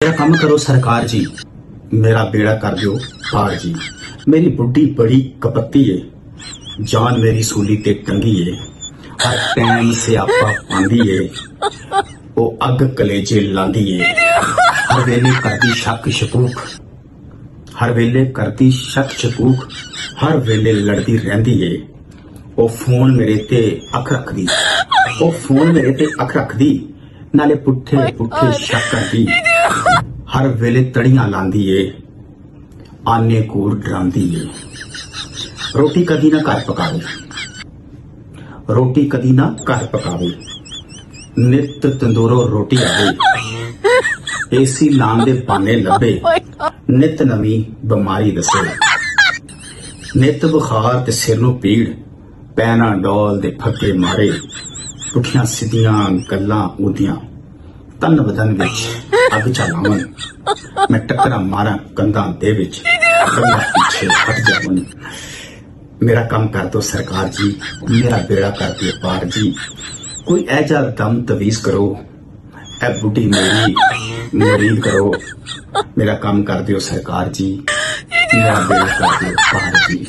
मेरा काम करो सरकार जी, मेरा बेड़ा कर दो पार जी। मेरी बुढ़ी बड़ी कपत्ती है, जान मेरी सूली ते टंगी है। हर टाइम से आपा पांदी है, वो अग कलेजे लांदी है। हर वेले करदी शक शकूक, हर वेले करदी शक शकूक, हर वेले लड़दी रहंदी है। वो फोन मेरे ते अख रखदी, वो फोन मेरे ते अख रखदी, नाले पुट्ठे पुट्ठे शक करदी। हर वेले तड़ियां लांदी ए, आने कूर डरांदी ए। रोटी कदी ना घर पकावे, रोटी कदी ना घर पकावे। नित तंदूरों रोटी आवे, एसी लान दे बहाने लभे। नित नवी बीमारी दसे, नित बुखार ते सिर नूं पीड़, पैनाडोल दे फक्के मारे। पुठियां सीधियां गल्लां उदियां, तन बदन विच अग चलावन। मैं टक्करा मारा कंधां दे विच, कंधां पीछे हट जावन। मेरा काम कर दो सरकार जी, मेरा बेड़ा कर दो पार जी। कोई ऐजा दम तवीज करो, ऐ बुढ़ी मेरी मरीद करो। मेरा काम कर दो सरकार जी, मेरा बेड़ा कर दो पार जी।